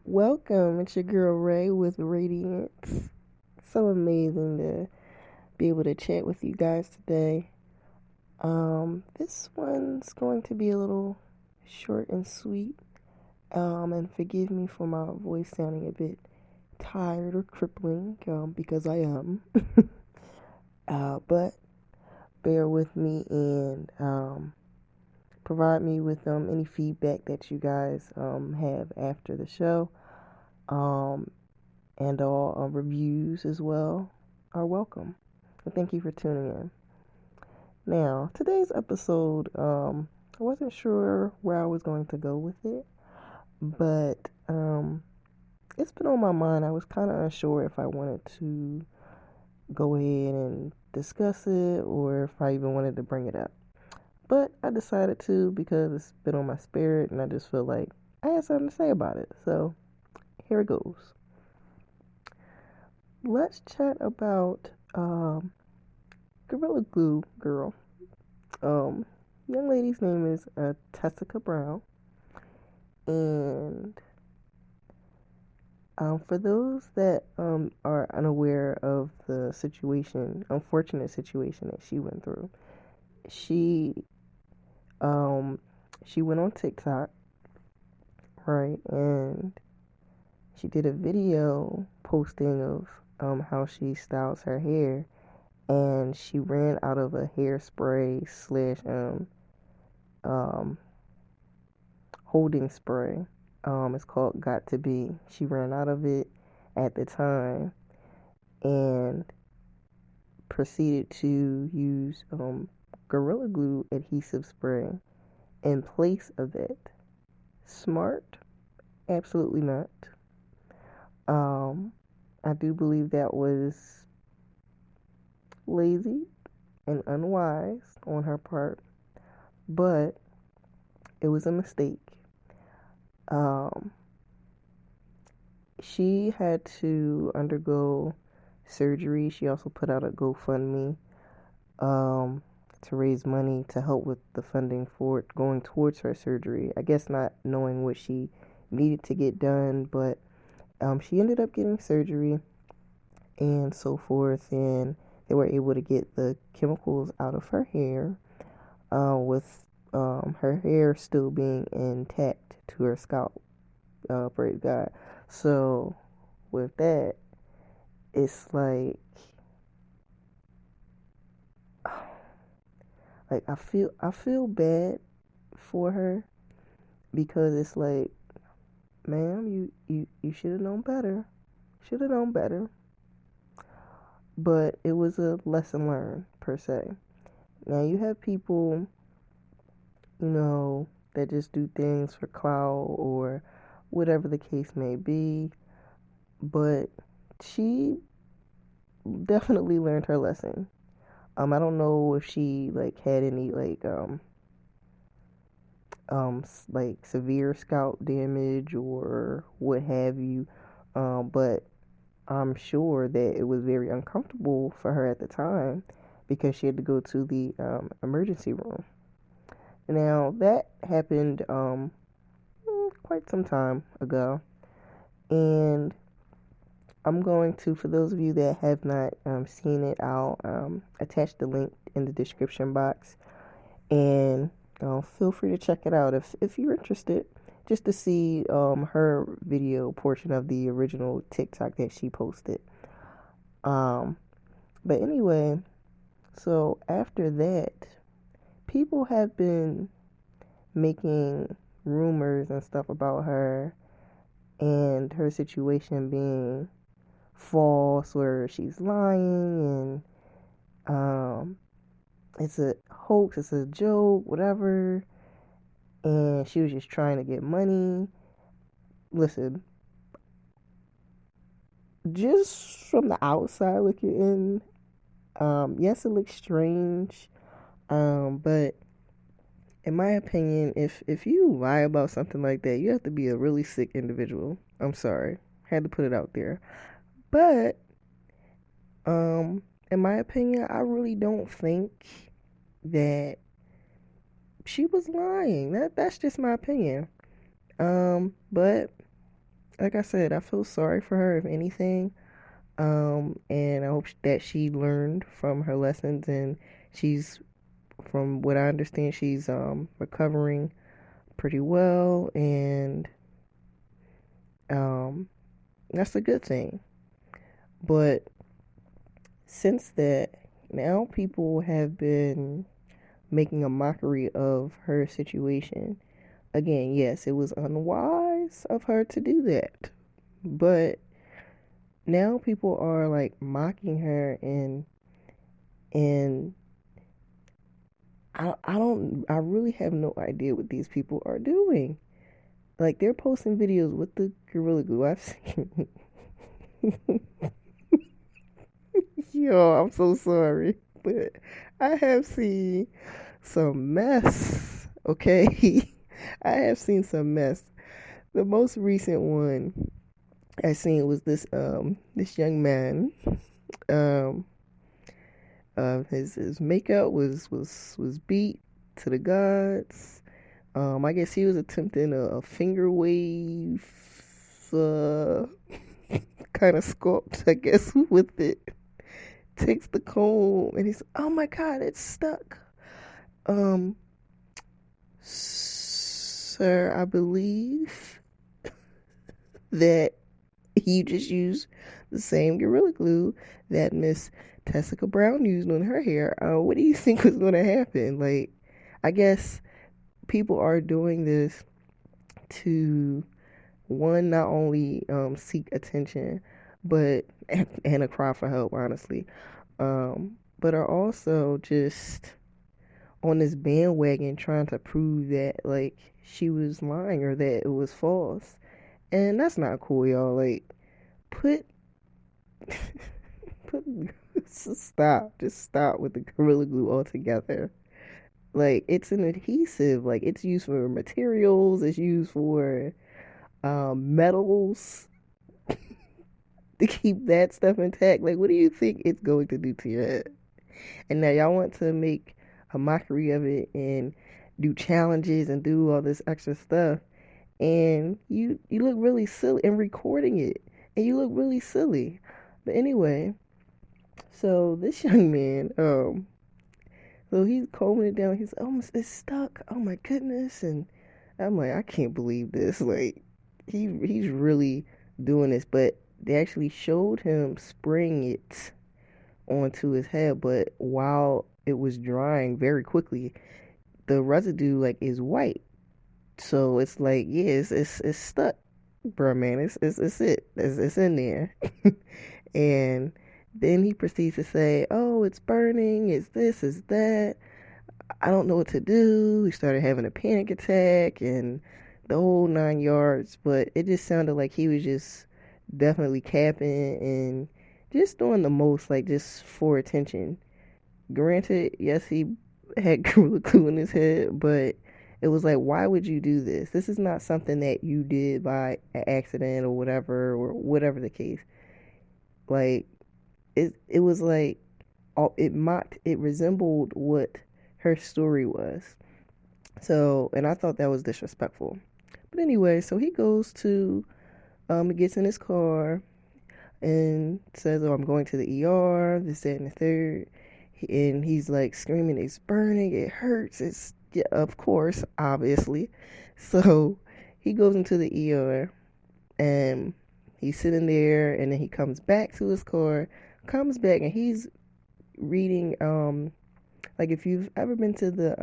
Welcome, it's your girl Ray with Radiance. So amazing to be able to chat with you guys today. This one's going to be a little short and sweet. And forgive me for my voice sounding a bit tired or crippling, because I am. But bear with me and provide me with any feedback that you guys have after the show. Um, and all reviews as well are welcome. And thank you for tuning in. Now, today's episode, I wasn't sure where I was going to go with it, but it's been on my mind. I was kind of unsure if I wanted to go ahead and discuss it or if I even wanted to bring it up. But I decided to because it's been on my spirit and I just feel like I had something to say about it. So here it goes. Let's chat about Gorilla Glue Girl. Young lady's name is Tessica Brown, and for those that are unaware of the unfortunate situation that she went through, she she went on TikTok, right, and she did a video posting of how she styles her hair, and she ran out of a hairspray slash holding spray. It's called Got to Be. She ran out of it at the time and proceeded to use Gorilla Glue adhesive spray in place of it. Smart? Absolutely not. I do believe that was lazy and unwise on her part, but it was a mistake. She had to undergo surgery. She also put out a GoFundMe to raise money to help with the funding for it going towards her surgery. I guess not knowing what she needed to get done, but she ended up getting surgery and so forth, and they were able to get the chemicals out of her hair with her hair still being intact to her scalp. Praise God. So with that, it's like I feel bad for her because it's like, ma'am, you should have known better. Should have known better. But it was a lesson learned per se. Now you have people, that just do things for clout or whatever the case may be. But she definitely learned her lesson. I don't know if she had any severe scalp damage or what have you. But I'm sure that it was very uncomfortable for her at the time because she had to go to the emergency room. Now that happened quite some time ago, and I'm going to, for those of you that have not seen it, I'll attach the link in the description box, and feel free to check it out if you're interested, just to see her video portion of the original TikTok that she posted. But anyway, so after that, people have been making rumors and stuff about her and her situation being false or she's lying and it's a hoax, it's a joke, whatever, and she was just trying to get money. Listen, just from the outside looking in, yes, it looks strange, but in my opinion, if you lie about something like that, you have to be a really sick individual. I'm sorry, had to put it out there. But in my opinion, I really don't think that she was lying. That's just my opinion. But like I said, I feel sorry for her, if anything. And I hope that she learned from her lessons, and she's, from what I understand, she's recovering pretty well, and um, that's a good thing. But since that, now people have been making a mockery of her situation. Again, yes, it was unwise of her to do that, but now people are like mocking her, and I really have no idea what these people are doing. Like, they're posting videos with the Gorilla Glue. I've seen. Yo, I'm so sorry, but I have seen some mess. Okay, I have seen some mess. The most recent one I seen was this young man. Um, his makeup was beat to the gods. I guess he was attempting a finger wave, uh, kind of sculpt, I guess, with it. Takes the comb and he's, oh my god, it's stuck. Um, Sir, I believe that you just used the same Gorilla Glue that Miss Tessica Brown used on her hair. What do you think was going to happen? Like, I guess people are doing this to, one, not only seek attention, but and a cry for help, honestly, but are also just on this bandwagon trying to prove that like she was lying or that it was false, and that's not cool, y'all. Like, put put just stop with the Gorilla Glue altogether. Like, it's an adhesive. Like, it's used for materials. It's used for metals to keep that stuff intact. Like, what do you think it's going to do to your head? And now y'all want to make a mockery of it and do challenges and do all this extra stuff, and you look really silly and recording it, and you look really silly. But anyway, so this young man, so he's combing it down. He's almost, it's stuck. Oh my goodness! And I'm like, I can't believe this. Like, he's really doing this, but they actually showed him spraying it onto his head, but while it was drying very quickly, the residue like is white. So it's like, yeah, it's stuck, bro, man. It's in there. And then he proceeds to say, "Oh, it's burning. It's this. It's that. I don't know what to do." He started having a panic attack and the whole 9 yards. But it just sounded like he was just definitely capping and just doing the most, like, just for attention. Granted, yes, he had Gorilla Glue in his head, but it was like, why would you do this? This is not something that you did by accident or whatever the case. Like, it was like, it resembled what her story was. So, and I thought that was disrespectful. But anyway, so he goes to, he gets in his car and says, "Oh, I'm going to the ER, this, that, and the third." And he's like screaming, "It's burning, it hurts." It's, yeah, of course, obviously. So he goes into the ER and he's sitting there, and then he comes back to his car, comes back, and he's reading, like, if you've ever been to the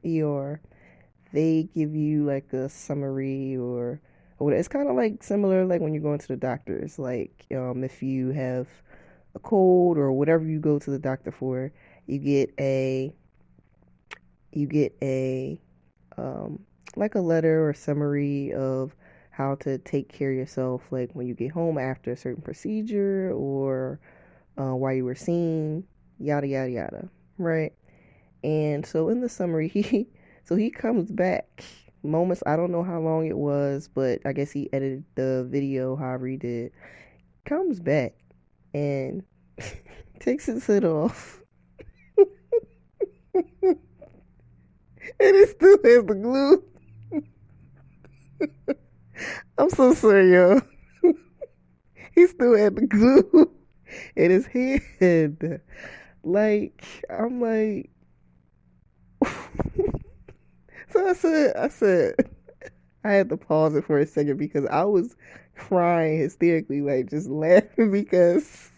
ER, they give you like a summary or it's kind of like similar like when you're going to the doctors, like, if you have a cold or whatever you go to the doctor for, you get a like a letter or summary of how to take care of yourself, like when you get home after a certain procedure or while you were seen, yada yada yada, right? And so in the summary, he comes back moments, I don't know how long it was, but I guess he edited the video however he did. Comes back and takes his hood off. And it still has the glue. I'm so sorry, y'all. he still had the glue in his hand. Like, I'm like, so I said, I had to pause it for a second because I was crying hysterically, like just laughing because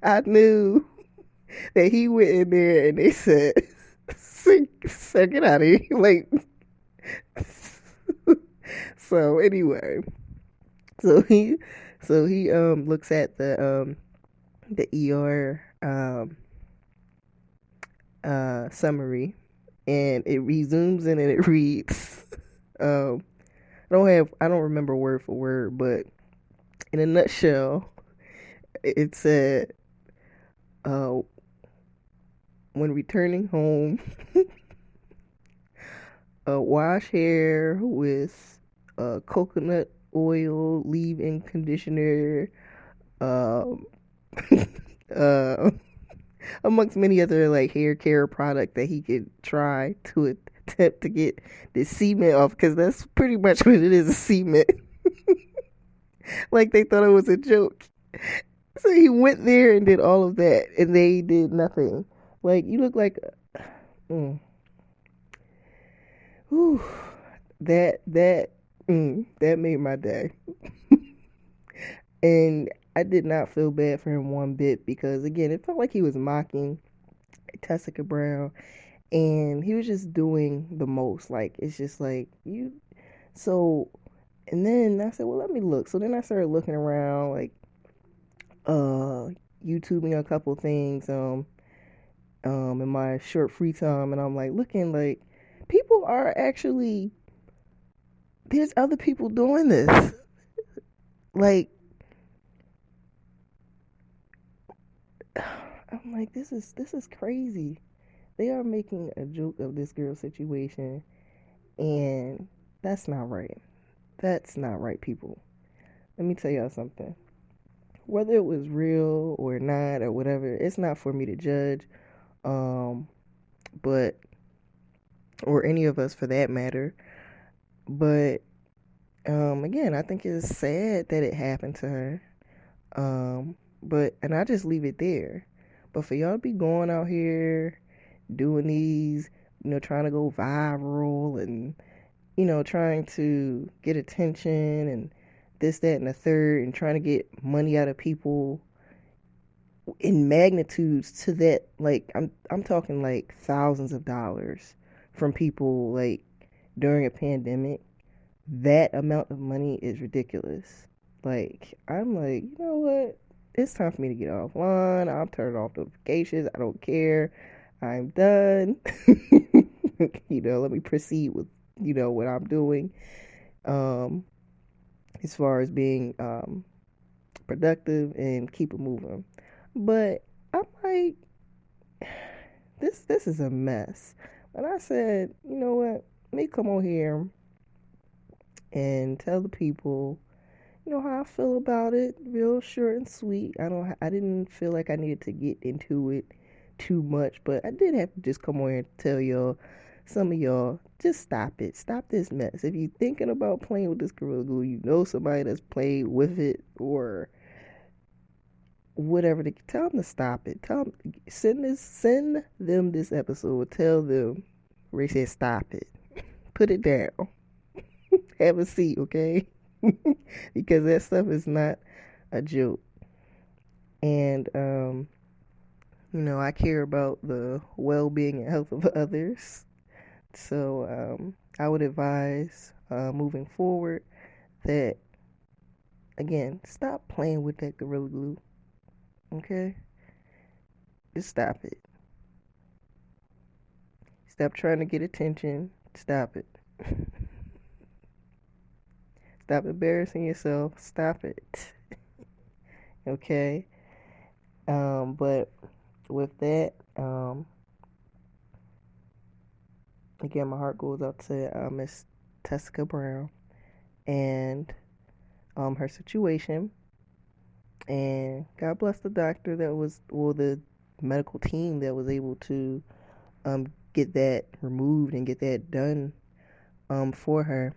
I knew that he went in there and they said, "Sir, get out of here!" Like, so anyway, so he, looks at the ER summary, and it resumes in and it reads, um, I don't remember word for word, but in a nutshell, it said, uh, when returning home, wash hair with coconut oil, leave-in conditioner, um, uh, amongst many other like hair care product that he could try to attempt to get the cement off, because that's pretty much what it is, a cement. Like they thought it was a joke. So he went there and did all of that, and they did nothing. Like, you look like, whew, that that made my day. And I did not feel bad for him one bit, because again, it felt like he was mocking Tessica Brown, and he was just doing the most. Like, it's just like, you. So, and then I said, well, let me look. So then I started looking around, like, YouTubing a couple things, in my short free time, and I'm like looking, like, people are actually, there's other people doing this. Like, I'm like, this is crazy. They are making a joke of this girl situation, and that's not right. That's not right, people. Let me tell y'all something. Whether it was real or not or whatever, it's not for me to judge. Um, but or any of us for that matter. But again, I think it's sad that it happened to her. But and I just leave it there. But for y'all to be going out here doing these, trying to go viral, and trying to get attention and this, that, and the third, and trying to get money out of people in magnitudes to that, like, I'm talking like thousands of dollars from people, like, during a pandemic. That amount of money is ridiculous. Like, I'm like, you know what? It's time for me to get offline. I'm turning off notifications. I don't care. I'm done. Let me proceed with, what I'm doing. As far as being productive and keep it moving. But I'm like, this is a mess. And I said, you know what? Let me come on here and tell the people, how I feel about it, real short and sweet. I didn't feel like I needed to get into it too much, but I did have to just come on here and tell y'all, some of y'all, just stop it. Stop this mess. If you're thinking about playing with this Gorilla Glue, you know somebody that's played with it or whatever, tell them to stop it. Tell them, send them this episode. Tell them, Ray said, stop it. Put it down. Have a seat, okay? Because that stuff is not a joke. And I care about the well-being and health of others. So I would advise, moving forward, that, again, stop playing with that Gorilla Glue. Okay? Just stop it. Stop trying to get attention. Stop it. Stop embarrassing yourself. Stop it. Okay? But with that, again, my heart goes out to Miss Tessica Brown and her situation. And God bless the doctor that was, or the medical team that was able to get that removed and get that done for her.